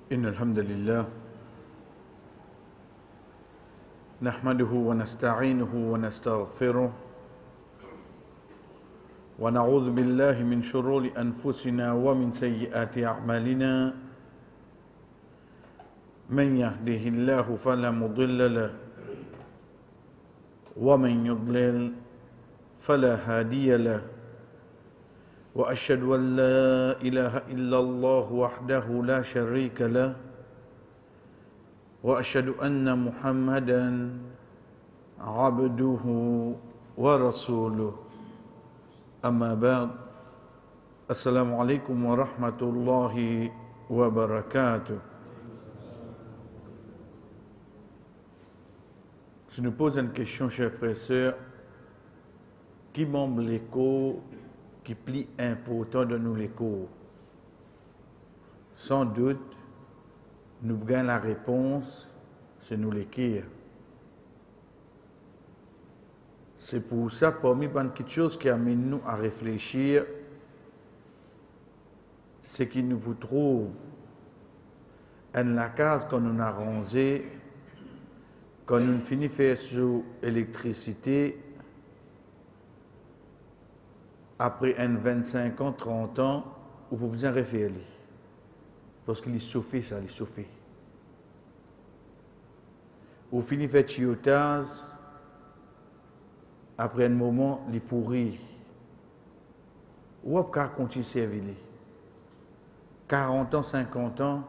إن الحمد لله نحمده ونستعينه ونستغفره ونعوذ بالله من شرور أنفسنا ومن سيئات أعمالنا من يهده الله فلا مضل له ومن يضلل فلا هادي له وأشهد أن لا إله إلا الله وحده لا شريك له وأشهد أن محمدا عبده ورسوله أما بعد السلام عليكم ورحمة الله وبركاته. Je nous pose une question, chers frères et sœurs. Qui membre l'écho qui plie important de nous l'écho? Sans doute, nous gagnons la réponse, c'est nous l'écrire. C'est pour ça, parmi quelque chose qui amène nous à réfléchir, c'est qu'il nous trouve en la case qu'on nous a rangée, quand nous finissons de faire sur l'électricité, après 25 ans, 30 ans, on peut bien refaire. Parce qu'il est chauffé, ça, il est chauffé. On finit de faire tuyautage, après un moment, il est pourri. Ou après, continue à servir. 40 ans, 50 ans,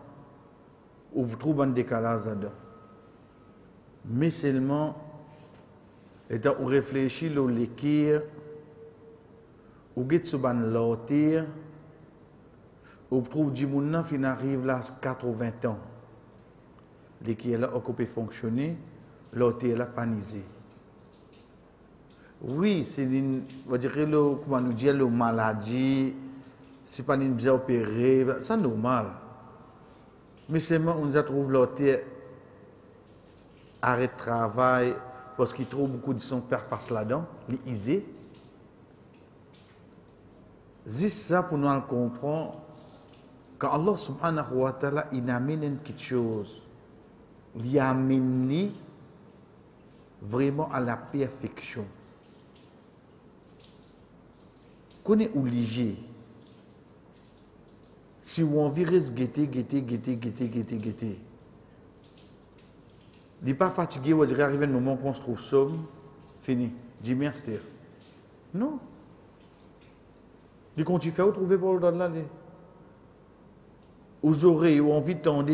on trouve un décalage là-dedans. Mais seulement, étant on réfléchit, on l'écrire, ou get sur ban lotir, ou trouve du monde qui arrive là à 80 ans. L'équipe là occupé fonctionner, lotir là panisé. Oui, c'est une, on va dire comment nous dire, le maladie, c'est pas une bien opérée, c'est normal. Mais seulement on a trouvé lotir arrêt de travail parce qu'il trouve beaucoup de son père passe là-dedans, les isés. C'est ça pour nous comprendre. Quand Allah subhanahu wa ta'ala il amène quelque chose, il amène vraiment à la perfection. Qu'on est obligé. Si on veut guetter, il n'est pas fatigué, on dirait arriver un moment qu'on se trouve somme, fini. Dis merci. Non. Quand tu fais, vous trouvez pour le dans là. Aux oreilles, ou envie de tendre.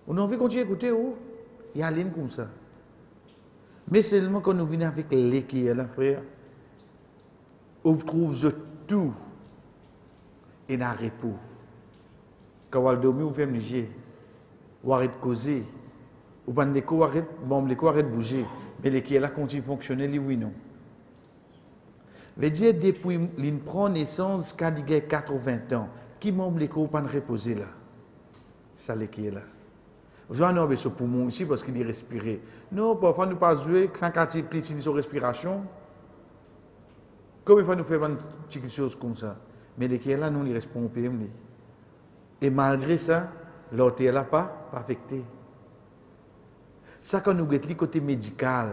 On a envie de continuer à écouter, il y a l'une comme ça. Mais seulement quand nous venons avec l'équipe, là, frère, on trouve tout et dans le repos. Quand on dormir, on fait un léger, on arrête de causer, on arrête de bouger, mais l'équipe là continue à fonctionner, oui, non. Veut dire, depuis qu'il prend naissance jusqu'à 80 ans, qui membre l'école pas reposer là? Ça l'équipe est là. Je vais en ce poumon ici parce qu'il est respiré. Non, parfois nous pas jouer sans quartier petit sur respiration. Combien de fois nous faisons une petite chose comme ça? Mais l'équipe est là, nous, il répond au PM. Et malgré ça, l'autre est là pas affecté. Ça, quand nous regardons le côté médical,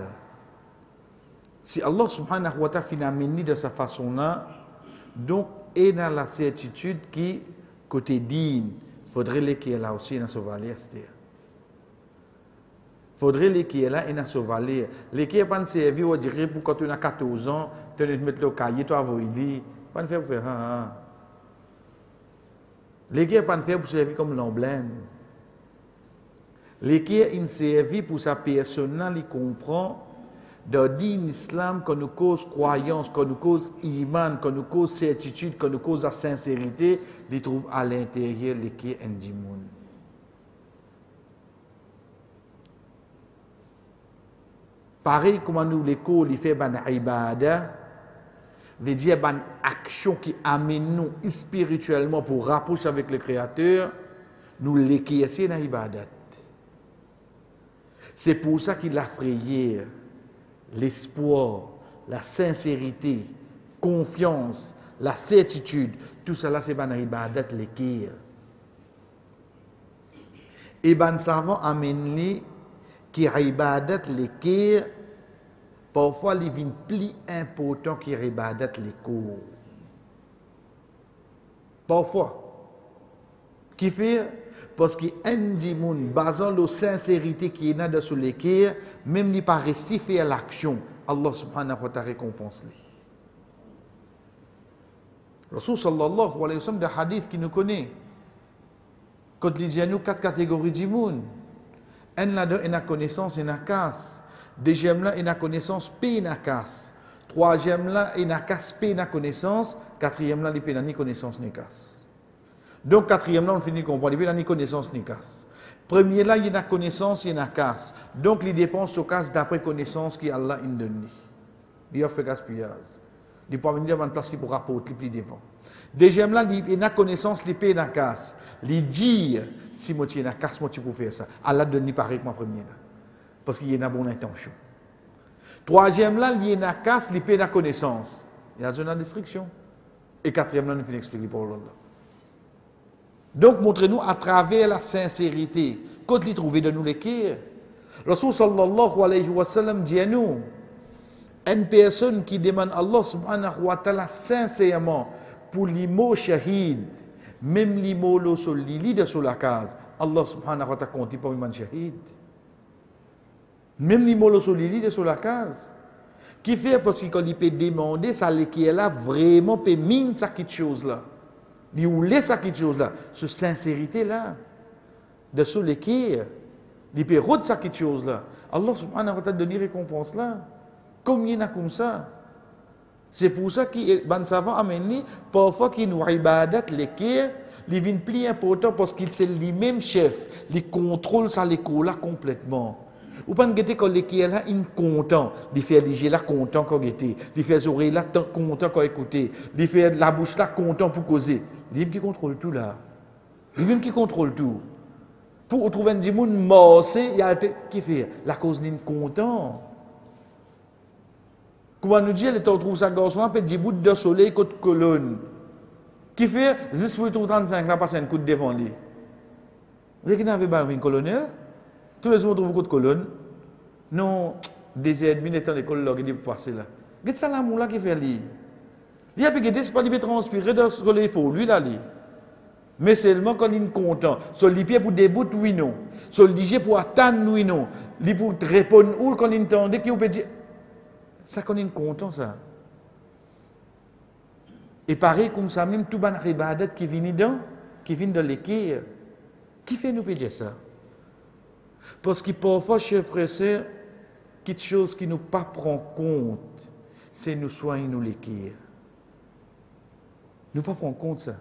si Allah subhanahu wa ta'ala finit de cette façon-là, donc, il y a la certitude qui, côté digne, il faudrait qu'il y ait là aussi dans ce vallée. Il faudrait qu'il y ait là dans ce vallée. L'équipe n'est pas servi, on dirait, pour quand tu as 14 ans, tu vas mettre le cahier, tu vas voir, il pas faire pour faire. L'équipe n'est pas fait pour servir comme l'emblème. L'équipe est servi pour sa personne, il comprend. Dans l'islam, qu'on nous cause croyance, qu'on nous cause iman, qu'on nous cause certitude, qu'on nous cause la sincérité, les trouve à l'intérieur les qui est indimoun. Pareil comme nous l'école, il fait ban ibada, veut dire ban action qui amène nous spirituellement pour rapprocher avec le Créateur, nous l'équiesser dans l'ibadat. C'est pour ça qu'il a frayé. L'espoir, la sincérité, confiance, la certitude, tout cela c'est ban ibadat l'équire. Et ben savant amène li qui ibadat les kir parfois les vins plus important qui ibadat les cours. Parfois qui fait parce que un dimoun basant la sincérité qui est là dans les kir même ni pas réussi faire l'action Allah subhanahu wa ta'ala récompense lui. Rasul sallallahu alayhi wa sallam, des hadiths qui nous connaît. Quand il dit à nous 4 catégories de monde, un là-dedans, il a connaissance, il a casse. Deuxième là, il a connaissance, il a casse. Troisième là, il a casse, il a connaissance. Quatrième là, il n'a ni connaissance ni casse. Donc, quatrième là, on finit de comprendre, il n'a ni connaissance ni casse. Premier là, il a connaissance, il a casse. Donc, il dépense au casse d'après connaissance qu'Allah il donne. Il a fait gaspillage. Il peut venir à une place pour rapporter plus devant. Deuxième là, il a connaissance, il paye la casse. Il dit, si moi tu as casse, moi tu peux faire ça. Allah donne pareil que moi premier là. Parce qu'il y a une bonne intention. Troisième là, il y a casse, il paye la connaissance. Il y a une destruction. Et quatrième là, nous finissons expliquer pour Allah. Donc, montrez-nous à travers la sincérité, quand il trouve de nous les kir. Rasul sallallahu alayhi wa sallam dit à nous, une personne qui demande à Allah subhanahu wa ta'ala sincèrement pour les mots shahid, même les mots sur l'île de sur la case, Allah subhanahu wa ta'ala compte pour un shahid. Même les mots sur l'île de sur la case. Qui fait parce qu'il peut demander ça qui est là vraiment peut mine ça quelque chose là. Il voulait ça quelque chose là, ce sincérité là de sur les kir, il peut rôder ça quelque chose là. Allah subhanahu wa ta'ala donne récompense là. Comme il y en a comme ça. C'est pour ça que ban savant amène parfois qu'il nous ibadat les kir, il vient plus important parce qu'il c'est lui-même chef, il contrôle ça l'école là complètement. Ou pas que quand les kir là il content, il fait les là content quand il fait les oreilles là content quand écouter, il fait la bouche là content pour causer. Lui-même qui contrôle tout là. Lui-même qui contrôle tout. Pour trouver un dimoun morcé, il y a qui fait la cause n'est content. Comment nous dire, on trouve ça garçon là, peut dire bout de soleil côté colonne. Qui fait juste pour trouver 35 là passer un coup de devant lui. Vous voyez qu'il n'avait pas une colonel. Tous les jours on trouve côté colonne. Non, des ennemis étant l'école là qui passer là. Qu'est-ce que ça l'amour là qui fait lui? Il a pas c'est pas lui transpirer dans le soleil pour lui là lui. Mais seulement quand il est content, sur les pieds pour débouter, oui non. Sur le digé pour attendre, oui non. Il pour répondre ou quand il entend qui peut dire ça quand il est content ça. Et pareil comme ça même tout ban ibadat qui vient dans l'équerre. Qui fait nous dire ça? Parce que parfois chers frères et sœurs, quelque chose qui nous pas prend compte, c'est nous soigner nous l'équerre. Nous pas prendre compte ça.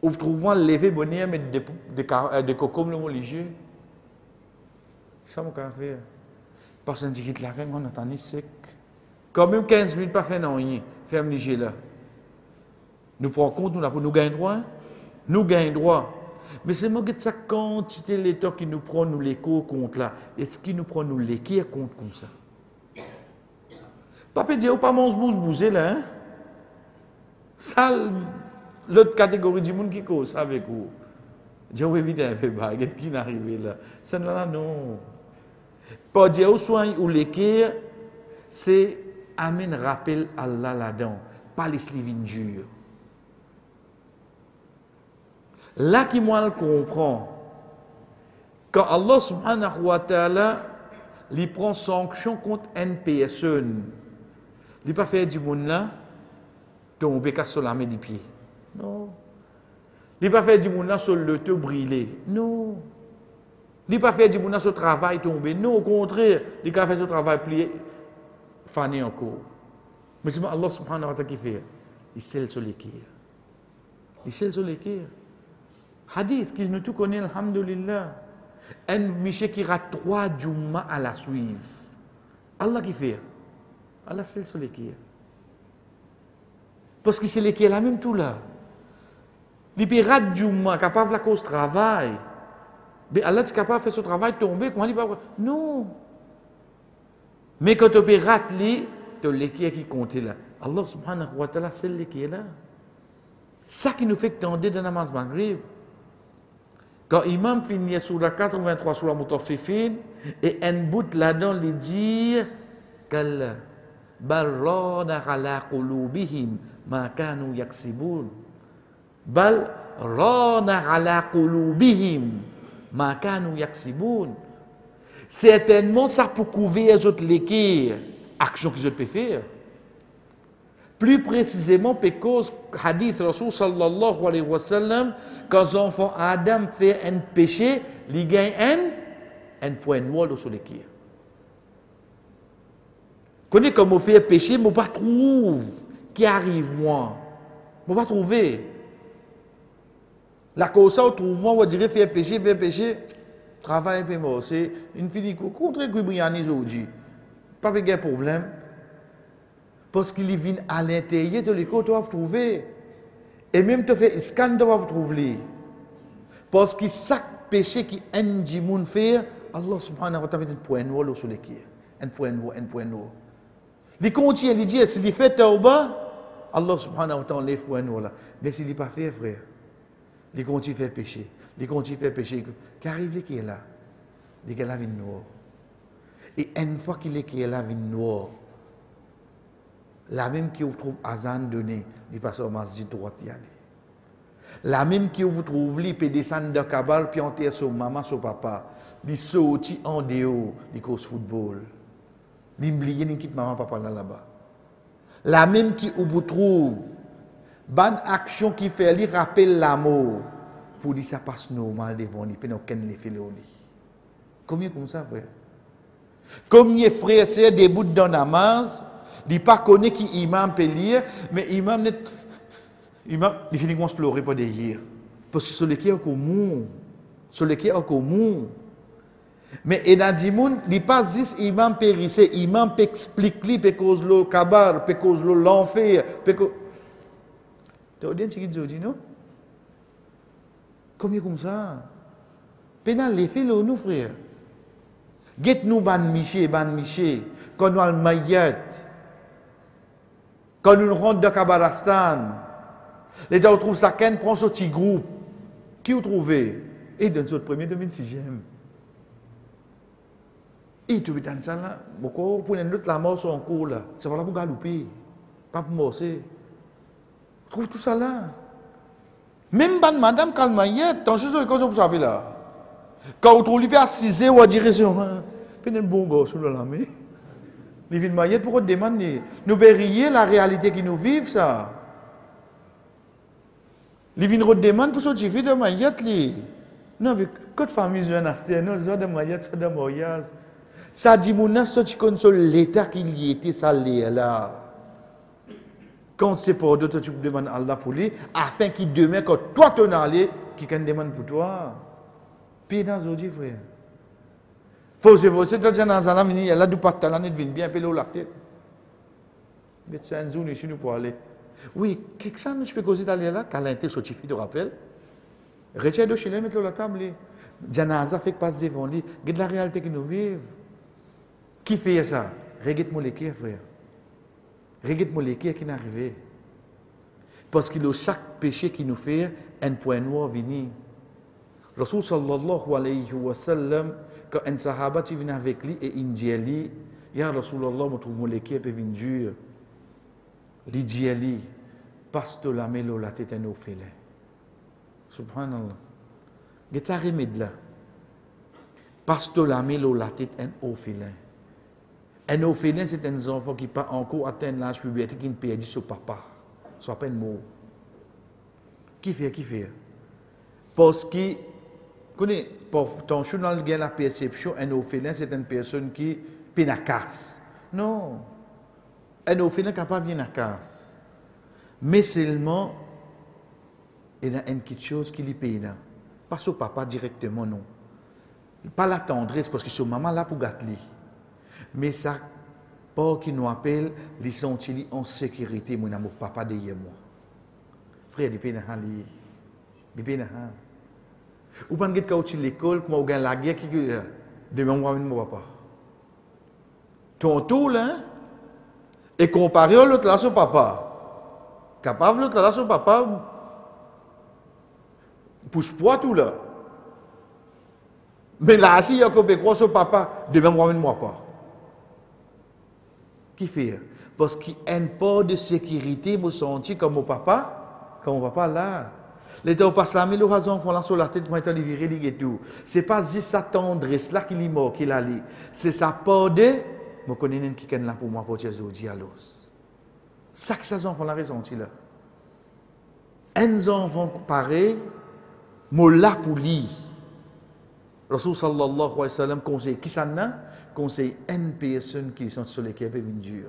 Ou trouvons lever bonheur mais de cocom le religieux. Ça mon faire. Parce que dit la reine on attend sec. Quand même 15 minutes pas fait non rien. Ferme les là. Nous prenons compte nous là pour nous gagner droit. Nous gagnons droit. Mais c'est moi que ça quantité l'état qui nous prend nous l'écho compte là. Est-ce qu'il nous prend nous l'équer compte comme ça? Pas dire ou pas mange bouger là hein. Ça l'autre catégorie du monde qui cause avec vous. J'ai évité un peu baguette qui n'arrive là. Ça non. Pas dire au soin ou l'équerre, c'est amène rappel Allah là-dedans, pas les slivines durs. Là qui moi le comprend, quand Allah subhanahu wa ta'ala il prend sanction contre une personne, il pas fait du monde là tomber sur la main du pied. Non. Il pas fait du monde là sur le te brûler. Non. Il pas fait du monde là sur le travail tomber. Non, au contraire, il a fait ce travail plié fané encore. Mais c'est Allah subhanahu wa ta'ala qui fait. Il scelle sur l'équerre. Il scelle sur l'équerre. Hadith qui nous tout connaît, alhamdulillah. Un monsieur qui rate 3 Jumma à la suivre. Allah qui fait. Allah scelle sur l'équerre. Parce que c'est l'équerre là même tout là. Il peut rater Jumma, capable de cause travail. Mais Allah est capable de faire ce travail tomber. Comment il pas non. Mais quand tu peux rater, tu as l'équerre qui compte là. Allah subhanahu wa ta'ala, c'est l'équerre là. Ça qui nous fait tendre dans la namaz maghrib. Quand l'imam finit sur la 83 sur la Mutaffifin, et un bout là-dedans, il dit qu'elle balrana ala qulubihim ma kanu yaksibun. Bal rana ala qulubihim ma kanu yaksibun. Certainement, ça pour couvrir les autres l'équerre, action qu'ils ont pu faire. Plus précisément, parce que hadith Rasul sallallahu alayhi wa sallam, quand l'enfant Adam fait un péché, il gagne un point noir sur l'équerre. Connais comment faire péché, mais pas trouve qui arrive moi. Je ne pas trouver. La cause ça, on trouve moi, on dirait faire péché. Travail peu mort, c'est une fille contre Gubriani aujourd'hui. Pas de problème. Parce qu'il vient à l'intérieur de l'école, tu vas trouver. Et même tu fais scan, tu vas trouver. Parce que chaque péché qui un djimoun fait, Allah subhanahu wa ta'ala met un point noir sur l'école. Un point noir. Il continue, il dit, s'il fait tauba, Allah subhanahu wa ta'ala les point noir. Mais s'il n'est pas fait, frère, il continue à faire péché. Qui arrive qui est là? Il est là, il noir. Et une fois qu'il est là, il noir. La même qui vous trouve Azan donné, il passe au masjid droit y aller. La même qui vous trouve, il peut descendre de Kabal, puis enterrer son maman, son papa. Il sortit en dehors, il cause football. Il oublie, il quitte maman, papa là-bas. La même qui vous trouve, bonne action qui fait, il rappelle l'amour. Pour dire ça passe normal devant lui, puis aucun ne fait le lit. Combien comme ça, frère? Combien frères, c'est des bouts dans la namaz, il pas connaît qui imam peut lire, mais imam il finit par se pleurer pour derrière. Parce que celui qui est au commun, mais il a dit il pas juste imam périssé, imam peut expliquer peut cause le kabar, peut cause l'enfer, peut cause. Tu as dit ce qu'il dit non? Combien comme ça? Pénal les fait nous frère. Get nous ban miché, quand nous al mayat. Quand nous rentrons de Kabarastan, les gens trouvent ça, Ken prend ce petit groupe. Qui vous trouvez? Et dans ce premier 2006e. Et tu veux dans ça là, beaucoup pour une autre la mort sur un cours là. Ça va là pour galoper, pas pour morcer. Trouve tout ça là. Même ban madame Kalmayet, tant chose de cause pour ça là. Quand vous trouvez pas assisé ou à direction, puis un bon gosse sur la main. Les villes maillettes pour demander. Nous verrions la réalité qui nous vivent, ça. Les villes demandent pour sortir de maillettes. Non, mais quand famille jeune asté, non, soit de maillettes, soit de moyage. Ça dit, mon as, tu connais l'état qu'il y était, ça l'est là. Quand c'est pour d'autres, tu demandes à Allah pour lui, afin qu'il demeure, quand toi tu es allé, qu'il demande pour toi. Puis dans aujourd'hui, frère. Posez-vous, c'est dans un zalam, il y a là du patalan, il vient bien peler la tête. Mais c'est un zone ici, nous pour aller. Oui, qu'est-ce que je peux causer d'aller là, quand l'inté sorti, tu te rappelles? Retiens de chez lui, mettre la table. Janaza fait que passe devant lui. Regarde la réalité que nous vivons. Qui fait ça? Regarde-moi les cœurs, frère. Regarde-moi les cœurs qui n'est arrivé. Parce qu'il y a chaque péché qui nous fait un point noir venu. Rasul sallallahu alayhi wa sallam, quand un sahaba qui vient avec lui et il dit, Ya Rasulallah, je trouve les cœurs peuvent dur. Il dit, passe de la mélo la tête au félin. Subhanallah. Qu'est-ce que remède là? Passe de la mélo la tête au félin. Un orphelin, c'est un enfant qui pas encore atteint l'âge puberté, qui ne perdit son papa. Soit pas un mot. Qui fait? Parce que, pour ton journal gagne la perception, un orphelin, c'est une personne qui peine à casse. Non. Un orphelin qui n'a pas bien à casse. Mais seulement, il y a une petite chose qui lui peine. Pas son papa directement, non. Pas la tendresse, parce que son maman là pour gâter. Mais ça, pour qui nous appelle, ils sont en sécurité, mon amour, papa derrière moi. Frère, il peine à lui. Il peine à. Ou pas quand tu l'école, comment on gagne la guerre qui demain moi mon papa. Ton tour là, et comparer l'autre là son papa. Capable l'autre là son papa, pousse poids tout là. Mais là, si il y a un croix sur papa, demain, moi, ne moi pas. Qui fait? Parce qu'il y a une part de sécurité, me senti comme mon papa là. Les gens passent la mille raisons font là sur la tête, maintenant, ils virent et tout. C'est pas juste sa tendresse là qu'il est mort, qu'il a li. C'est sa part de, je connais qui est là pour moi, pour Jésus, alors. Ça que ces enfants la ressenti là. Un enfant pareil, moi là pour lui. Rasul sallallahu alayhi wa sallam conseille qui ça n'a? Conseille une personne qui sont sur lesquelles peuvent venir dur.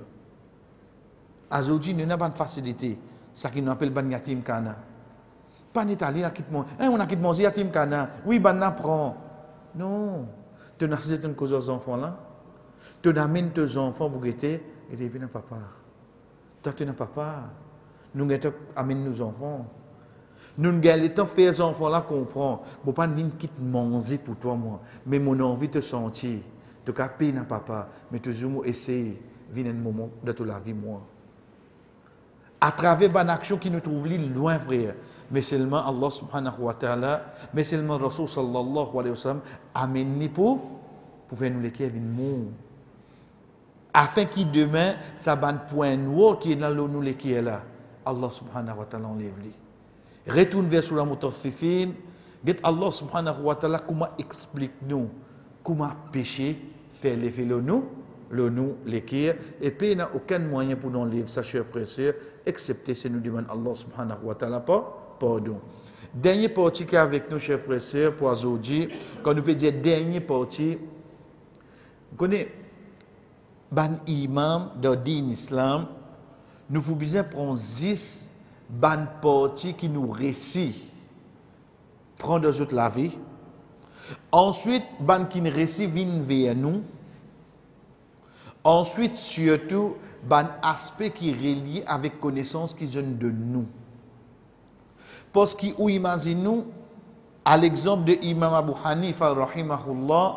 Aujourd'hui, nous n'avons pas de facilité. Ça qui nous appelle ban yatim kana. Pas en Italie, on a quitté manger yatim kana. Oui, ban apprend. Non. Tu n'as pas une cause aux enfants là. Tu amènes tes enfants pour guetter et tu n'as pas papa. Toi, tu n'as pas papa. Nous amènent nos enfants. Nous ne gagnons pas faire ces enfants-là comprendre. Je ne pas quitter manger pour toi, moi. Mais mon envie de te sentir. Tu as payer à papa. Mais toujours essayer de venir un moment de toute la vie, moi. À travers une action qui nous trouve loin, frère. Mais seulement Allah subhanahu wa ta'ala, mais seulement Rasul sallallahu alayhi wa sallam, amène pour faire nous les qui viennent mourir. Afin qu'il demain, ça va un point noir qui est dans l'eau, nous les qui est là. Allah subhanahu wa ta'ala enlève-les. Retourne vers sur la mutaffifin. Allah subhanahu wa ta'ala comment explique nous comment pécher faire l'effet le nous l'équerre et puis il n'y a aucun moyen pour nous livrer ça chers frères et sœurs excepté si nous demandons Allah subhanahu wa ta'ala pardon. Dernière partie qui est avec nous chers frères et sœurs pour aujourd'hui quand nous peut dire dernière partie vous connaissez ban imam dans din islam nous pouvons bien prendre 10 ban partie qui nous récit prendre toute la vie. Ensuite ban qui nous récit vient vers nous. Ensuite surtout ban aspect qui est relié avec connaissance qui viennent de nous. Parce qu'on imagine nous à l'exemple de Imam Abu Hanifa rahimahullah,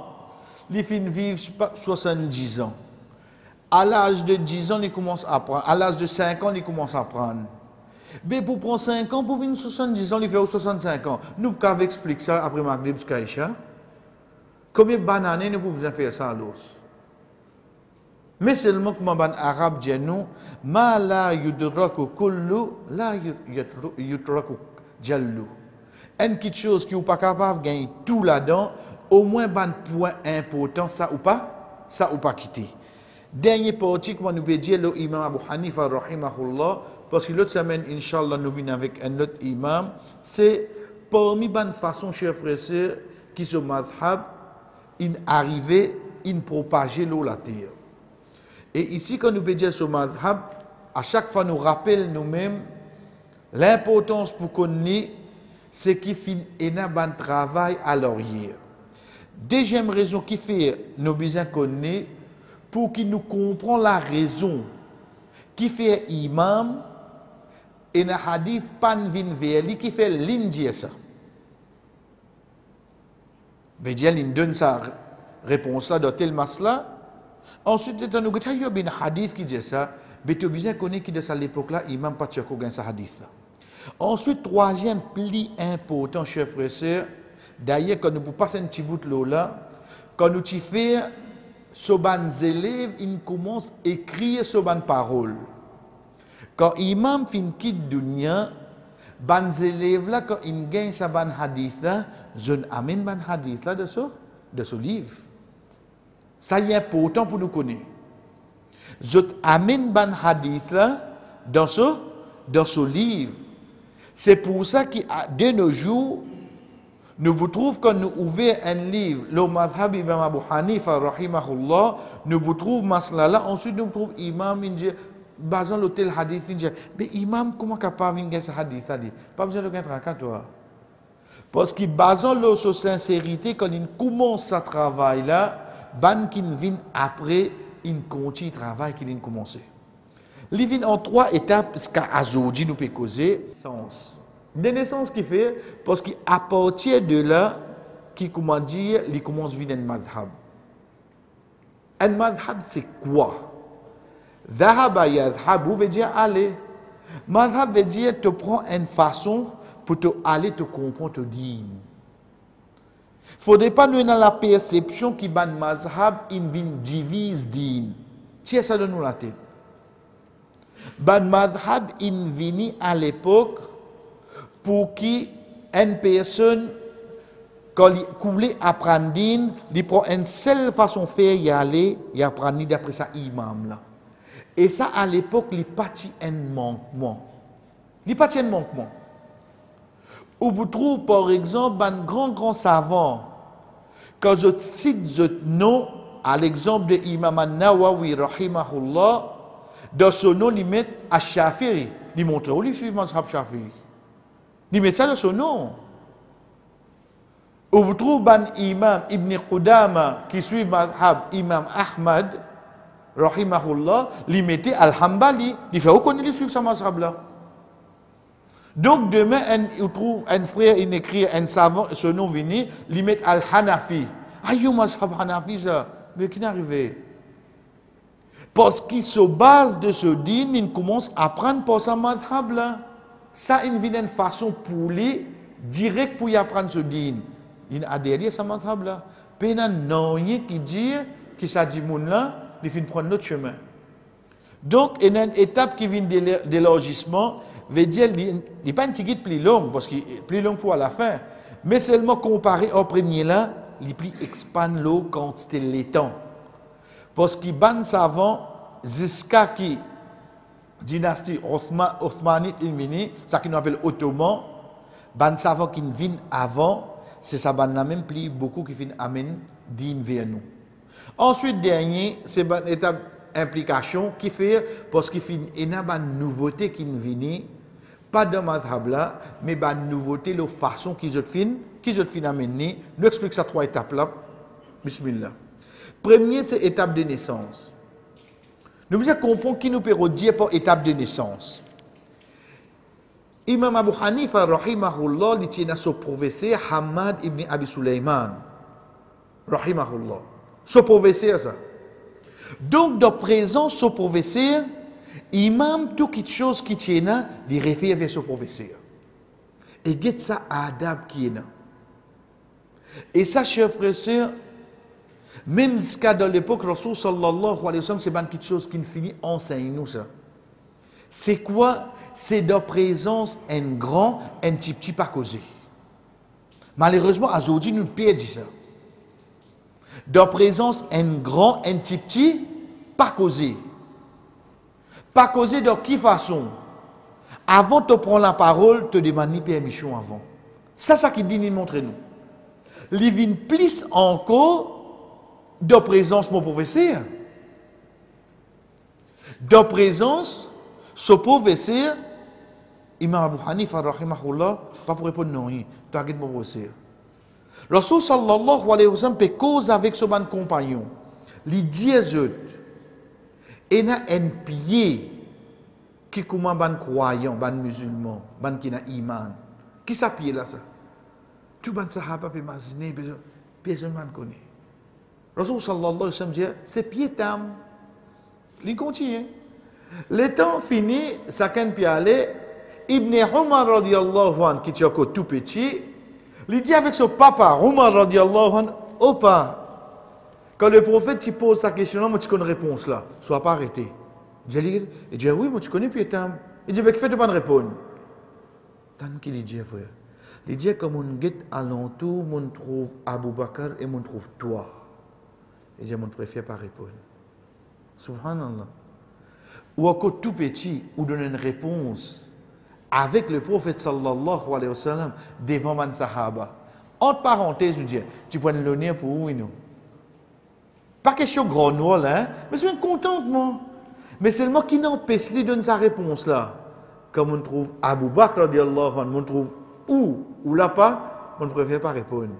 il fin vivre 70 ans. À l'âge de 10 ans, il commence à apprendre. À l'âge de 5 ans, il commence à apprendre. Mais pour prendre 5 ans, pour venir 70 ans, il fait 65 ans. Nous pouvons expliquer ça après Maghrib Skaïcha. Combien de bananes nous pouvons faire ça à l'os? Mais seulement comme un arabe dit nous, ma la yudraku kullu, la yudraku jallu. Une petite chose qui n'est pas capable de gagner tout là-dedans, au moins un point important, ça ou pas quitter. Dernier partie, comme nous peut dire, l'imam Abu Hanifa rahimahullah, parce que l'autre semaine, Inch'Allah, nous venons avec un autre imam, c'est parmi les façons, chers frères et sœurs, qui sont mazhab, ils arrivaient, ils propageaient l'eau la terre. Et ici, quand nous peut dire ce mazhab, à chaque fois nous rappelle nous-mêmes l'importance pour qu'on ait, c'est qu'il finit un travail à l'arrière. Deuxième raison qui fait nous besoin qu'on ait, pour qu'il nous comprenne la raison qui fait imam et un hadith pan vin verli qui fait l'indien ça. Veut dire il donne sa réponse là dans tel masla. Ensuite nous avons un hadith qui dit ça, mais tu as besoin connaître qui de ça l'époque là imam pas sûr qu'on gagne ça hadith ça. Ensuite troisième pli important chers frères et sœurs, d'ailleurs quand nous passons un petit bout de l'eau là, quand nous t'y fait so ban élèves, ils commencent à écrire so ban parole. Quand imam fin quitte dunya, ban élèves là quand ils gagnent sa ban hadith là, je amène ban hadith là de ce livre. Ça y est important pour nous connaître. Je amène ban hadith là dans ce livre. C'est pour ça que de nos jours nous vous trouvons quand nous ouvrons un livre, le mazhab Imam Abu Hanifa rahimahullah, nous vous trouvons masla là, ensuite nous trouvons imam inje basant l'hôtel hadith inje. Mais imam comment capable de gagner ce hadith là? Pas besoin de gagner un toi. Parce que basant le sur sincérité quand il commence à travail là, ban qui vient après, il continue le travail qu'il a commencé. Il vient en 3 étapes ce qu'à aujourd'hui nous peut causer sens. Des naissances qui fait, parce qu'à partir de là, qui comment dire, il commence à vivre un mazhab. Un mazhab, c'est quoi? Zahaba yazhab, veut dire aller. Mazhab veut dire te prendre une façon pour te aller te comprendre, te dire. Faudrait pas nous dans la perception qui ban mazhab in vin divise din. Tiens ça dans nous la tête. Ban mazhab in vini à l'époque pour qui une personne quand il voulait apprendre, il prend une seule façon de faire y aller, il apprend d'après ça imam là. Et ça à l'époque il partit un manquement. Il partit un manquement. Où vous trouvez par exemple un grand savant quand je cite ce nom à l'exemple de Imam An-Nawawi rahimahullah, dans son nom il met Ash-Shafi'i, il montre où il suit mazhab Shafi'i. Il met ça dans son nom. Où vous trouvez un imam Ibn Qudama qui suit mazhab Imam Ahmad rahimahullah, il mettait Al-Hambali, il fait reconnaître il suit ce mazhab là. Donc demain on trouve un frère il écrit un savant son nom vini, il met Al-Hanafi. Aïe mazhab Hanafi ça, mais qui n'est arrivé? Parce qu'il se base de ce din, il commence à prendre pour sa mazhab là. Ça il vient une façon pour lui direct pour y apprendre ce din. Il a derrière sa mazhab là. Pena non qui dit qui ça dit moun là, il vient prendre notre chemin. Donc il y a une étape qui vient d'élargissement, veut dire il n'est pas une tigite plus longue parce qu'il est plus long pour à la fin, mais seulement comparé au premier là, il plus expand l'eau quand c'était l'étang. Parce qu'il ban savant jusqu'à qui dynastie Othmanite ilmini, ça qui nous appelle Ottoman, ban savant qui vient avant, c'est ça ban la même plus beaucoup qui viennent amène din vers nous. Ensuite dernier, c'est une étape implication qui fait parce qu'il y a une nouveauté qui vient pas de mazhab là, mais une nouveauté la façon qu'ils ont fin amener. Nous explique ça trois étapes là. Bismillah. Premier c'est étape de naissance. Nous devons comprendre qui nous peut dire par étape de naissance. Imam Abu Hanifa rahimahullah il tient son professeur Hamad ibn Abi Sulaiman rahimahullah. Son professeur ça. Donc dans présence son professeur, imam tout quelque chose qui tient là, il réfère vers son professeur. Et get ça adab qui est là. Et ça chers frères et sœurs, même jusqu'à dans l'époque Rasul sallallahu alayhi wa sallam, c'est pas quelque chose qui finit enseigne nous ça. C'est quoi? C'est de présence un grand, un petit pas causé. Malheureusement, aujourd'hui, nous perdons ça. De présence un grand, un petit pas causé. Pas causé de quelle façon? Avant de prendre la parole, te demander permission avant. C'est ça qui dit, nous montre nous. Il vient plus encore de présence, mon professeur. De présence, ce professeur, Imam Abu Hanifa rahimahullah, pas pour répondre non, tu as mon professeur. Rasul sallallahu alayhi wa sallam peut cause avec son compagnon. Il dit à eux, il y a un pied qui comment ban croyant, ban musulman, ban qui n'a iman. Qui ça pied là ça? Tout ban sahaba peut imaginer, personne ne connaît. Rasul sallallahu alayhi wa sallam dit, c'est pied tam. Il continue. Le temps fini, chacun peut aller. Ibn Umar radiallahu anhu, qui est encore tout petit, il dit avec son papa, Umar radiallahu anhu, opa, quand le prophète il pose sa question, moi tu connais la réponse là, sois pas arrêté. Il dit, oui, moi tu connais Pietam. Il dit, mais qu'est-ce que tu pas répondre? Tant qu'il dit, frère, il dit, comme on guette alentour, on trouve Abu Bakr et on trouve toi. Il dit, on préfère pas répondre. Subhanallah. Ou encore tout petit, ou donner une réponse avec le prophète sallallahu alayhi wa sallam devant man sahaba. Entre parenthèses, je dis, tu prends l'honneur pour où nous? Pas question grand noir, hein? Mais c'est un contentement. Mais seulement qui n'empêche de donner sa réponse là. Comme on trouve Abu Bakr radiallahu anhu, on trouve ou là pas, on ne préfère pas répondre.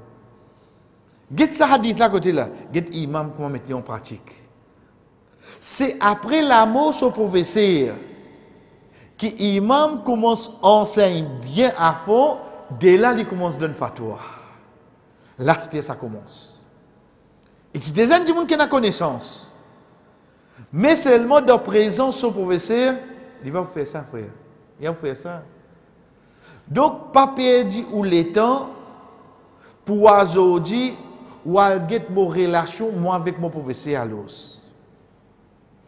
Get ça hadith là côté là, get imam comment mettre en pratique. C'est après la mort au professeur que l'imam commence à enseigner bien à fond, dès là, il commence à donner fatwa. Là, ça commence. Et c'est des gens qui ont connaissance. Mais seulement de présence au professeur, il va faire ça, frère. Il va faire ça. Donc, pas perdre ou les temps pour aujourd'hui, ou al get mon relation, moi avec mon professeur à l'os.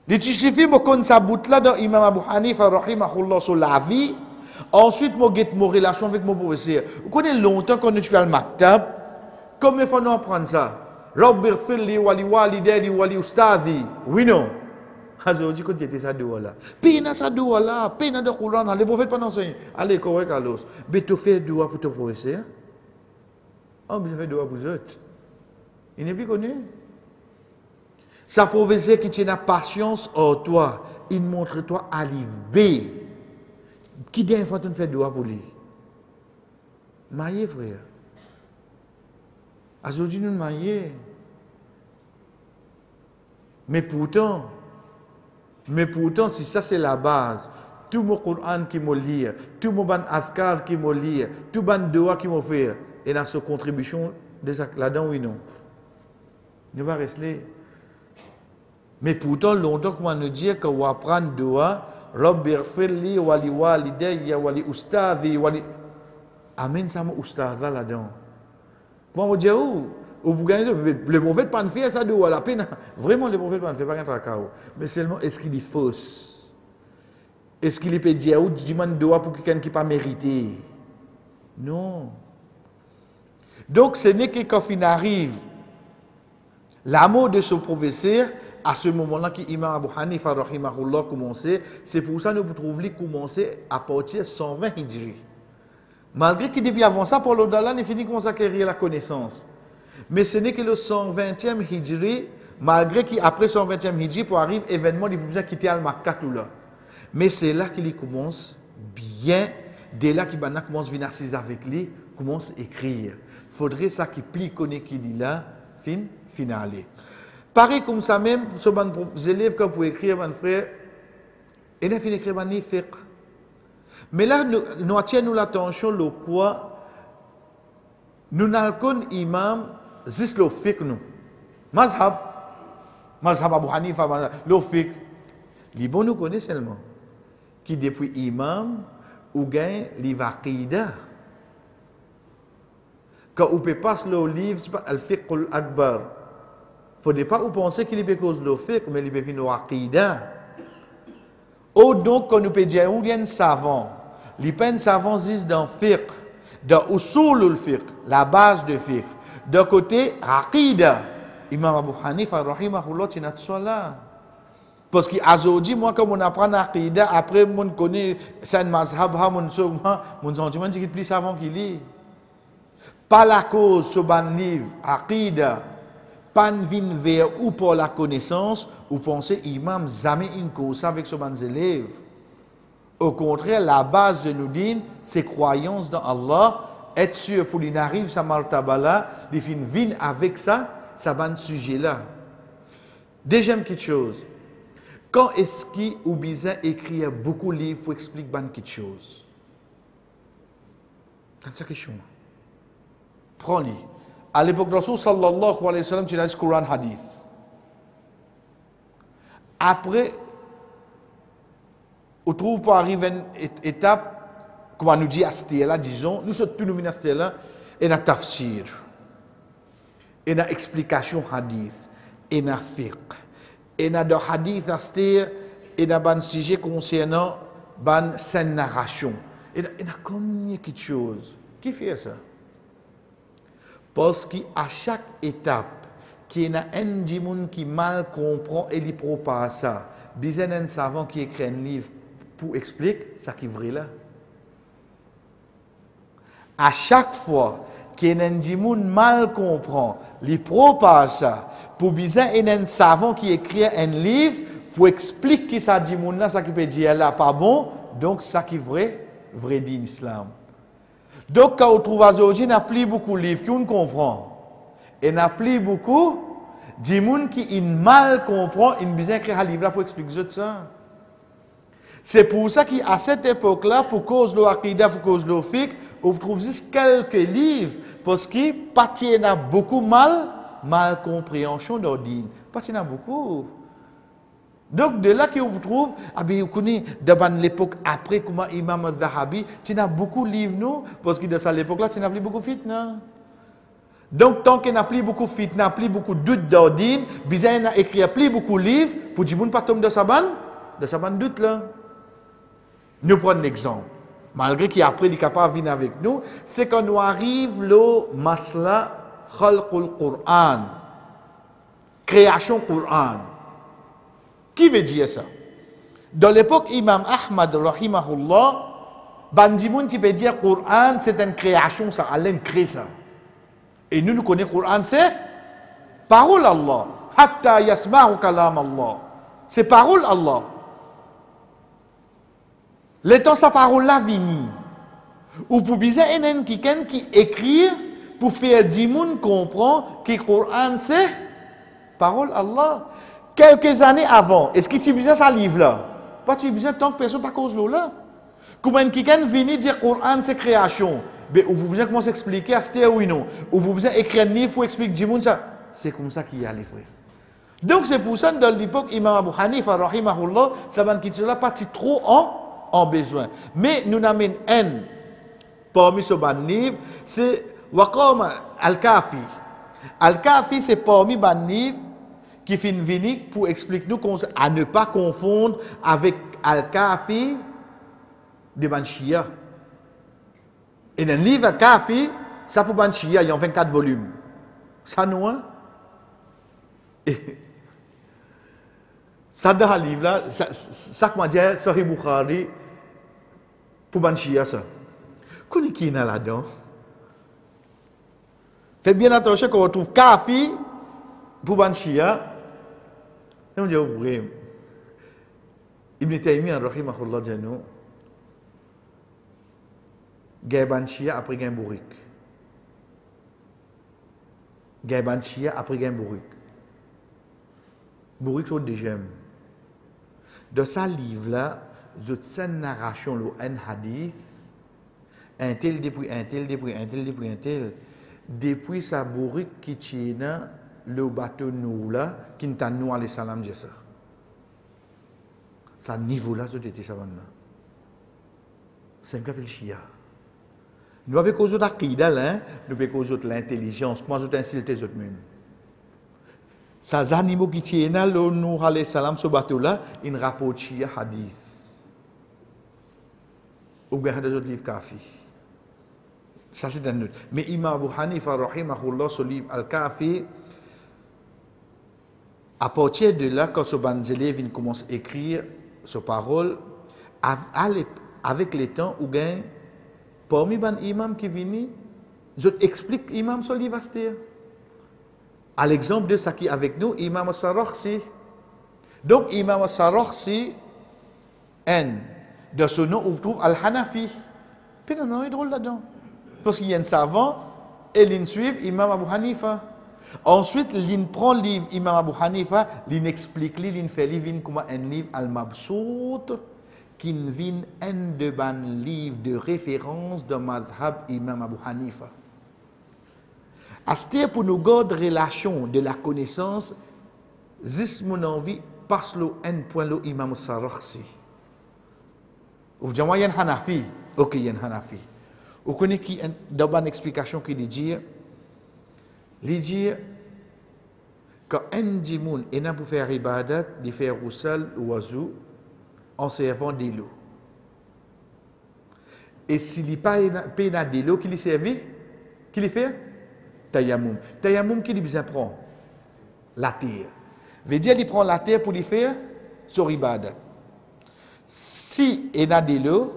Il suffit de connaître sa bout là dans Imam Abu Hanifa, rahimahullah, sur la vie. Ensuite, je get mon relation avec mon professeur. Vous connaissez longtemps quand je suis à Maktab, comment il faut nous apprendre ça? Rabbir firli wali walidayni wali ustadi. Oui, non. Aujourd'hui, quand il était ça de là. Pena ça de là, pena de Coran, les prophètes pas enseigner. Allez, correct à l'os. Mais tu fais doigt pour ton professeur? Oh, mais je fais doigt pour les autres. Il n'est plus connu. Sa professeur qui tient la patience en toi, il montre toi à l'IV. Qui dernière fois tu fais doigt pour lui? Maillé, frère. Aujourd'hui, nous maillé. Mais pourtant, si ça c'est la base, tout mon Coran qui me lit, tout mon ban afkar qui me lit, tout ban doigt qui me fait, et dans sa contribution là-dedans, oui, non. Nous va rester. Mais pourtant, longtemps qu'on nous dit qu'on va prendre doigt, Rabbi firli wali walidayya wali ustadi wali. Amen, ça m'a ustad là-dedans. Bon, on dit où? Le prophète pas faire ça de la peine. Vraiment, le prophète pas faire pas un chaos. Mais seulement, est-ce qu'il est fausse? Est-ce qu'il peut dire ou demande doigt pour quelqu'un qui pas mérité? Non. Donc, ce n'est que quand il arrive, l'amour de ce professeur, à ce moment-là, qu'Imam Abu Hanifa, rahimahullah, commençait, c'est pour ça que nous trouvons qu'il commençait à partir de 120 hijri. Malgré que depuis avant ça, Paul Odala n'est fini commencer à acquérir la connaissance. Mais ce n'est que le 120e hijri, malgré qu'après 120e hijri, pour arriver événement, il faut quitter Al-Makka tout là. Mais c'est là qu'il commence bien, dès là qu'il commence à venir assis avec lui, commence à écrire. Il faudrait ça qu'il plie, connaît qu'il dit là, finale. Pareil comme ça même, pour ces élèves, quand vous écrire, mon frère, il a fini d'écrire un fiqh. Mais là, nous attirons l'attention, le quoi, nous n'avons imam, juste le fiqh, nous. Mazhab Abu Hanifa, le fiqh. Les bons nous connaissent seulement. Qui depuis imam, ou gagne l'ivaqida. Quand on peut passer le livre, c'est pas al-fiqh al-akbar. Il ne faut pas penser qu'il peut cause le fiqh, mais il peut venir au aqida. Ou donc, quand nous peut dire, où il y a un savant, les peines savants disent dans fiqh, dans usul al-fiqh, la base de fiqh. D'un côté, aqida. Imam Abu Hanifa, rahimahullah, tu n'as pas là. Parce qu'aujourd'hui, moi, comme on apprend aqida, après, on connaît, c'est un mazhab, mon sentiment, c'est qu'il est plus savant qu'il est. Pas la cause, ce ban livre, aqida, pas vin vers ou pour la connaissance, ou penser imam jamais une cause avec ce ban élèves. Au contraire, la base de nous dit, c'est croyance dans Allah, être sûr pour qu'il arrive sa martabala, de fin vin avec ça, ça ban sujet là. Deuxième petite chose, quand est-ce qu'il ou besoin écrire beaucoup de livres pour expliquer ban quelque chose? C'est sa question. Prends-le. À l'époque de Rasul sallallahu alayhi wa sallam, tu as dit Coran Hadith. Après, on trouve pour arriver à une étape, comme on nous dit à cette là, disons, nous sommes tous nous venus à cette là, et na tafsir, et na explication hadith, et na fiqh, et na de hadith à cette et na ban sujet concernant ban scène narration. Et na combien de choses. Qui fait ça? Parce qu'à chaque étape, qu'il y a un dimoun qui mal comprend et il propose ça. Il y a un savant qui écrit un livre pour expliquer ça qui est vrai là. À chaque fois qu'il y a un dimoun mal comprend, il propose ça. Pour bien un savant qui écrit un livre pour expliquer ça dimoun là, ça qui peut dire là pas bon, donc ça qui est vrai dit l'islam. Donc, quand on trouve aujourd'hui, il n'y a plus beaucoup de livres qu'on comprend. Et il n'y a plus beaucoup de gens qui mal comprend, ils ont besoin d'écrire un livre pour expliquer ça. C'est pour ça qu'à cette époque-là, pour cause de l'aqida, pour cause de l'fiqh, on trouve juste quelques livres, parce qu'il y a beaucoup mal compréhension d'ordine. Parce qu'il y en a beaucoup. Donc, de là qu'on trouve, vous connaissez, dans l'époque après, comment Imam al-Zahabi, il y a beaucoup de livres, nous, parce que dans cette époque-là, il y a beaucoup de fitna. Donc, tant qu'il n'a plus beaucoup de fitna, plus beaucoup de doutes d'ordine, bizarre a écrit plus beaucoup de livres, pour dire, pas tomber de sa bande doute là. Nous prenons un exemple. Malgré qu'il après il est capable de venir avec nous, c'est quand nous arrive le masla khalqul Qur'an. Création Qur'an. Qui veut dire ça? Dans l'époque Imam Ahmad rahimahullah, bandimoun qui peut dire Qur'an c'est une création, ça Allah crée ça. Et nous connaissons Qur'an c'est parole Allah. Hatta yasma'u kalam Allah. C'est parole Allah. Le temps sa parole là vini. Ou pour bien un quelqu'un qui écrit pour faire du monde comprendre que le Coran c'est parole Allah. Quelques années avant, est-ce que tu as besoin de ce livre là? Pas tu as besoin tant que personne pas cause là. Comment quelqu'un vient dire que le Coran c'est création? Mais vous besoin comment s'expliquer à ce ou non? Ou vous besoin écrire un livre pour expliquer du monde ça? C'est comme ça qu'il y a les frères. Donc c'est pour ça que dans l'époque Imam Abu Hanifa rahimahullah, ça va quitter là pas trop en besoin. Mais nous n'avons un parmi ce livre, c'est Waqam al-Kafi. Al-Kafi, c'est parmi les livres qui finit venir pour expliquer nous à ne pas confondre avec Al-Kafi de Banshia. Et dans le livre Al-Kafi, ça pour Banshia, il y a 24 volumes. Ça nous, hein? Ça dans le livre là, ça comment dire, Sahih Bukhari, pour Banshia ça. Qu'on est qui est là-dedans? Faites bien attention qu'on retrouve Kafi pour Banshia. Et on dit, oh, vrai. Ibn Taymiyyah, rahimahullah, dit nous, Gaye Banshia après Gaye Bourik. Gaye Banshia après Gaye Bourik. Bourik, c'est des gemmes. Dans ce livre-là, je tiens une narration, un hadith, un tel depuis un tel, depuis un tel, depuis un tel, depuis sa bourrique qui tient le bateau nous là, qui n'a nous alayhi salam dit ça. Ça niveau-là, c'est été ça maintenant. C'est un peu chia. Nous avons cause d'autres akida là, nous avons cause d'autres l'intelligence, comment nous insulter les autres mêmes. Ces animaux qui tiennent le nous alayhi salam ce bateau là, ils rapportent chia hadith. Ou bien des autres livres kafi. Ça c'est un autre. Mais Imam Abu Hanifa rahimahullah ce livre Al-Kafi, à partir de là quand ce banzélé commence à écrire ce parole, avec le temps où gain parmi les imams qui viennent, je explique imam ce livre à l'exemple de ça qui est avec nous, Imam As-Sarakhsi. Donc Imam As-Sarakhsi, de ce nom, on trouve Al-Hanafi. Puis non, il est drôle là-dedans. Parce qu'il y a un savant, et il suit Imam Abu Hanifa. Ensuite, il prend le livre Imam Abu Hanifa, il explique, il fait comme un livre Al-Mabsout, qui vient un de livres de référence de Mazhab Imam Abu Hanifa. C'est pour nous garder relation de la connaissance, juste mon envie passe le un point le Imam Sarakhsi. Vous dites moi il y a un Hanafi, ok il y a un Hanafi. Vous connaissez qui dans une explication qui dit quand un dimoun est là pour faire ibadat, de faire roussal ou azou en servant de l'eau. Et s'il n'est pas de l'eau qui lui servi, qui lui fait? Tayammum. Tayammum qui lui besoin prend? La terre. Veut dire qu'il prend la terre pour lui faire son ibadat. Si il a de l'eau,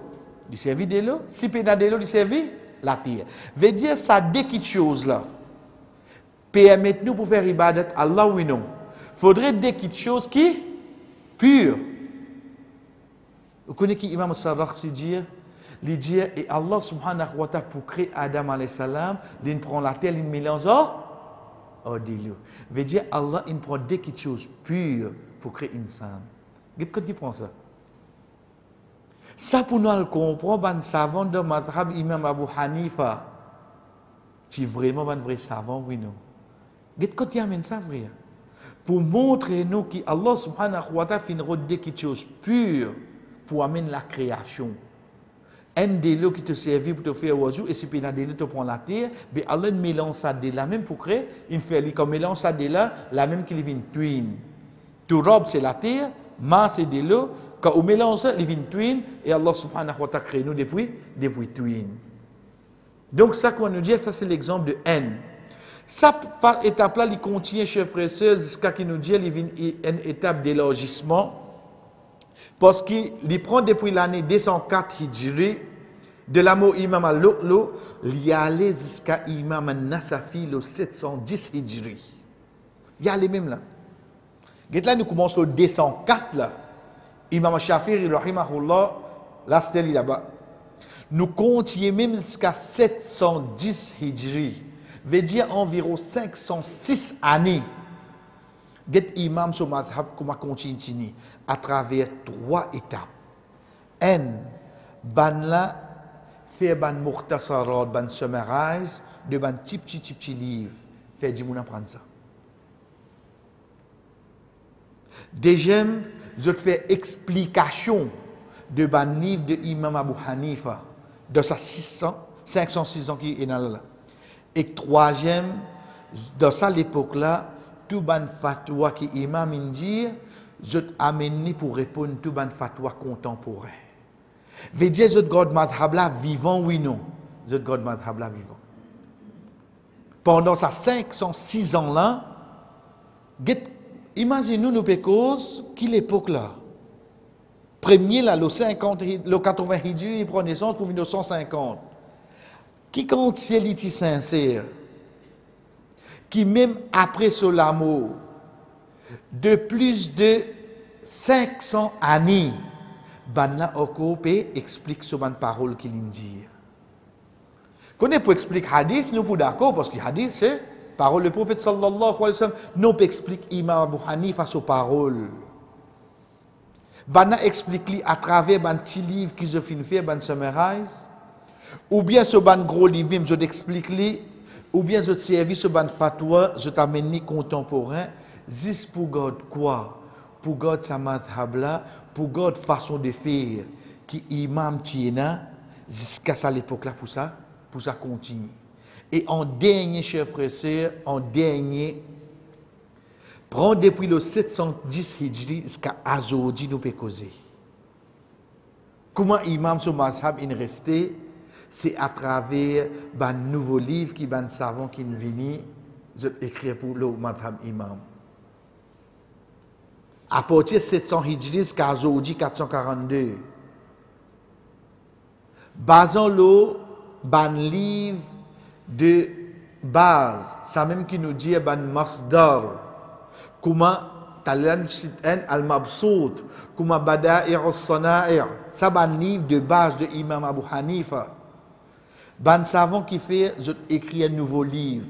il servi de l'eau. Si il a de l'eau, il servi la terre. Veut dire ça deux petites choses là. Permettez-nous pour faire ibadat Allah ou non. Faudrait deux petites choses qui pures. Vous connaissez qui Imam Sarakhsi dit? Il dit, et Allah subhanahu wa ta'ala pour créer Adam alayhi salam, il prend la terre, il mélange au délieu. Veut dire, Allah, il prend des petites choses pures pour créer insan. Qu'est-ce qu'il prend ça? Ça, pour nous le comprendre, un savant de Mazhab Imam Abu Hanifa, c'est vraiment un vrai savant, oui, non? Qu'est-ce qu'il amène ça, vrai? Pour montrer nous qu'Allah subhanahu wa ta'ala fait des petites choses pures pour amener la création. un délo qui te servi pour te faire oiseau, et si tu as un délo te prend la terre, mais Allah mélange ça de la même pour créer, il fait comme mélange ça de là, la même qu'il vient twin. Tout robe c'est la terre, ma c'est de l'eau, quand on mélange ça, il vient twin, et Allah subhanahu wa ta'ala crée nous depuis twin. Donc ça qu'on nous dit, ça c'est l'exemple de N. Ça, par étape là, il contient, chers frères et sœurs, jusqu'à qu'il nous dit, il vient une étape d'élargissement. Parce qu'il prend depuis l'année 204 Hijri, de l'amour imam al-Lu'lu, il y allait jusqu'à imam al-Nasafi, le 710 Hijri. Il y a les mêmes là. Et là, nous commençons le 204 là. Imam al-Shafi'i, rahimahullah, là c'était là-bas. Nous comptions même jusqu'à 710 Hijri. Veut dire environ 506 années. Get imam sur mazhab comme continue à travers 3 étapes. N, ban la fait ban mukhtasarat, ban summarize de ban petit livre. Fait du moun apprendre ça. Deuxième, je fais explication de ban livre de Imam Abu Hanifa de sa 506 ans qui est là. Et troisième, dans ça l'époque-là, tout ban fatwa qui imam indir, je t'amène pour répondre tout ban fatwa contemporain. Veut dire je garde madhab là vivant oui non. Je garde madhab là vivant. Pendant ça 506 ans là, imaginez-nous nos pécos qui l'époque là. Premier là le 50 le 80 hijri il prend naissance pour 1950. Qui compte cieliti sincère, qui même après ce l'amour, de plus de 500 années, Banna Okopé explique ce ban parole qu'il dit. Quand on peut expliquer hadith, nous pouvons d'accord, parce que hadith c'est parole du prophète sallallahu alayhi wa sallam, nous peut expliquer Imam Abu Hanifa sa parole. Banna explique à travers ban petit livre qu'ils ont fait, ban summarize. Ou bien ce ban gros livre, je t'explique li, ou bien je servis ce ban fatwa, je t'amène contemporain, juste pour garder quoi? Pour garder sa mazhab là, pour garder façon de faire qui imam tiena jusqu'à ça l'époque là pour ça continue. Et en dernier, chers frères et sœurs, en dernier, prend depuis le 710 Hijri jusqu'à aujourd'hui nous peut causer. Comment imam ce mazhab est resté? C'est à travers un nouveau livre qui ban savant qui vient écrit pour le madhab imam. À partir de 700 Hijri jusqu'à aujourd'hui 442. Basons le ban livre de base, ça même qui nous dit ban masdar. Comment Talan al-Mabsout, comment Bada'i' al-Sana'i', ça ban livre de base de Imam Abu Hanifa. Ban savant qui fait, je écris un nouveau livre,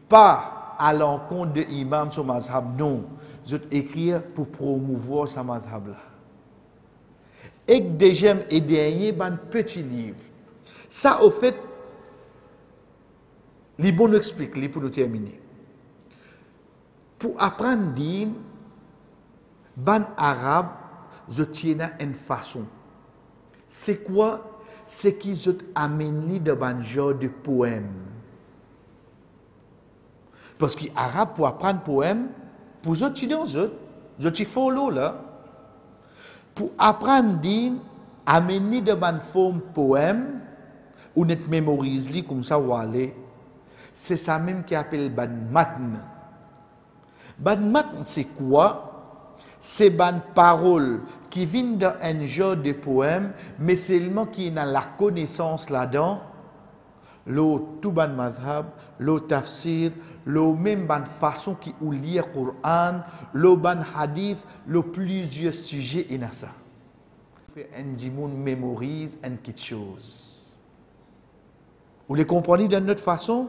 pas à l'encontre de imam sur mazhab, non, je écris pour promouvoir sa mazhab là. Et deuxième et dernier, ban petit livre. Ça, au fait, les bons nous expliquent, pour nous terminer. Pour apprendre din, ban arabe, je tiens une façon. C'est quoi? C'est qu'ils ont amené de ban genre de poème. Parce que l'arabe, pour apprendre poème, pour eux, je te follow là. Pour apprendre din, amener de ban forme poème, ou net mémorise li comme ça ou aller, c'est ça même qui appelle ban matn. Ban matn, c'est quoi? C'est ban parole qui vient d'un genre de poème, mais seulement qui a la connaissance là-dedans, le tout ban mazhab, le tafsir, le même ban façon qui ou lire le Coran, le ban hadith, le plusieurs sujets et ça. Un dimoun mémorise une petite chose. Vous les comprenez d'une autre façon?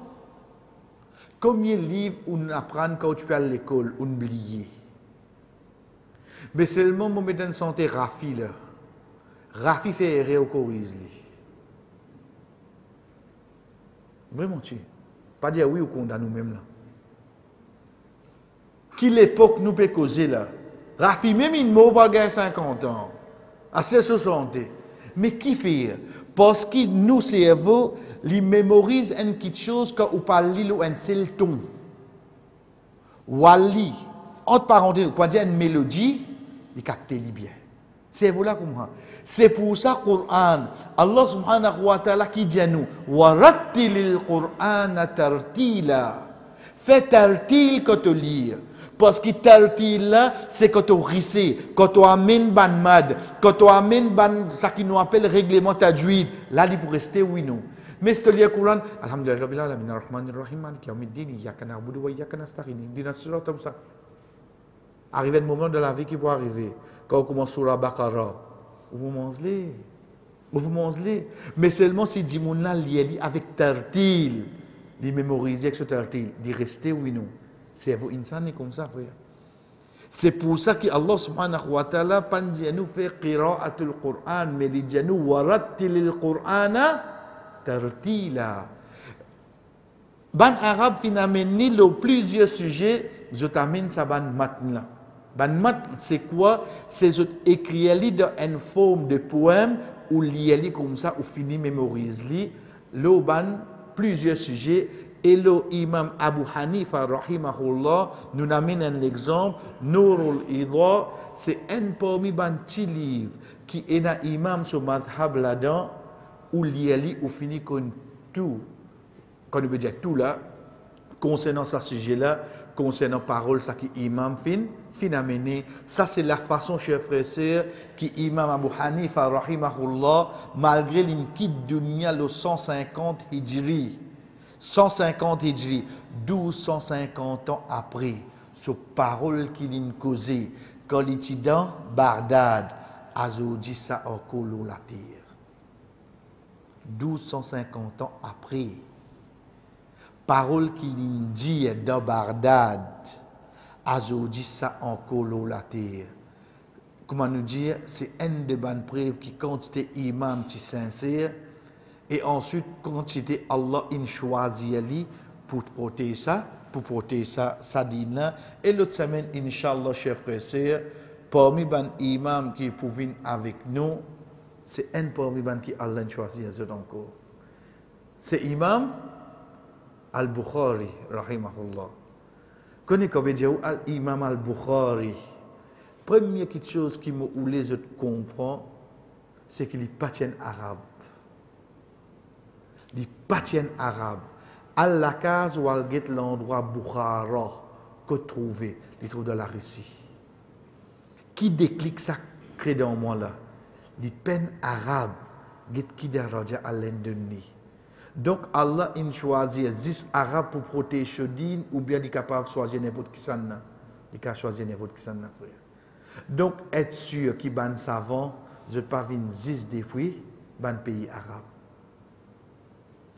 Combien de livres on apprend quand tu vas à l'école, on oublie? Mais seulement mon médecin de santé Rafi là. Rafi fait erreur au corrige. Vraiment tu. Pas dire oui ou condamne nous-mêmes là. Qui l'époque nous peut causer là. Rafi même il m'a pas gagné 50 ans. À 60. Mais qui fait? Parce que nous, cerveau, ils mémorisent une petite chose quand on parle ou un seul ton. Wali, entre parenthèses, on dire une mélodie, il capte bien. Cerveau là comme ça. C'est pour ça que le Coran, Allah subhanahu wa ta'ala qui dit à nous, warattilil Qur'ana tartila. Fais tartil quand tu lis. Parce que tartil là, c'est quand tu risses, quand tu amènes ban mad, quand tu amènes ban, ça qui nous appelle règlement tajwid. Là, il pour rester oui non. Mais si tu lis le Coran, alhamdulillah rabbil alamin arrahmanir rahim maliki yawmiddin iyyaka na'budu wa iyyaka nasta'in. Ihdina as-sirata al-mustaqim. Arrive un moment de la vie qui va arriver. Quand on commence sur la Baqara, vous mangez. Vous mangez. Mais seulement si Dimoun là lié avec tartil, il mémorise avec ce tartil, il reste oui non. C'est vous insan comme ça frère. C'est pour ça que Allah subhanahu wa ta'ala pas dit nous faire qira'atul Qur'an mais il dit nous warattilil Qur'ana tartila. Ban arabe finalement le plusieurs sujets je t'amène ça ban matn là. Ban mat c'est quoi? C'est écrire dans une forme de poème ou lire comme ça ou finir mémorise le ban plusieurs sujets. Et le imam Abu Hanifa rahimahullah nous amène un exemple, Nurul Idha, c'est un parmi ban petit livre qui est un imam sur madhab là-dedans ou lieli ou fini con tout, quand on veut dire tout là, concernant ce sujet-là, concernant parole, ça qui imam fin amené, ça c'est la façon, chers frères et sœurs, qui imam Abu Hanifa rahimahullah, malgré l'inquiète dunya le 150 hijri, 150 hijri, 1250 ans après, ce parole qu'il a causé, quand il était dans Bagdad, Azoudi ça encore la terre. 1250 ans après, parole qu'il a dit dans Bagdad, Azoudi ça encore la terre. Comment nous dire, c'est une des bonnes preuves qui quand c'était imam qui sincère. Et ensuite, quand c'était Allah in choisi pour protéger ça, ça dit là. Et l'autre semaine, Inch'Allah, chers frères et sœurs, parmi les imams qui pouvaient avec nous, c'est un parmi les qui Allah choisi encore. C'est imam al-Bukhari, rahimahullah. Connaissez comment dire imam al-Bukhari? Première chose qui me voulait je comprends, c'est qu'il n'est pas arabe. Les patients arabes, à la case où elle est l'endroit Bukhara que trouver, les trouve dans la Russie. Qui déclic ça crée dans moi là? Les peines arabes, qui daraja à l'Indonésie. Donc Allah a choisi 10 arabes pour protéger Din ou bien il est capable de choisir n'importe qui s'en a. Il peut choisir n'importe qui s'en a, frère. Donc être sûr qu'il ban savant, je ne pas venir 10 depuis ban pays arabe.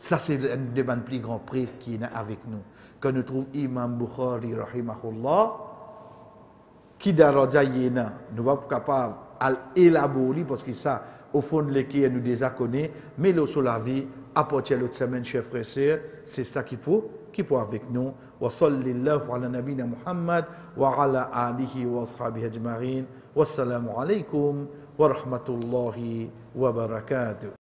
Ça, c'est un des plus grands preuves qui est avec nous. Quand nous trouvons Imam Bukhari, rahimahullah, qui daraja yéna, nous sommes capables d'élaborer, parce que ça, au fond de l'équipe, nous déjà connaît, mais le sur la vie, apporter l'autre semaine, chers frères et sœurs, c'est ça qui peut avec nous. Wa sallallahu ala nabina Muhammad, wa ala alihi wa ashabihi ajma'in. Wassalamu alaikum wa rahmatullahi wa barakatuh.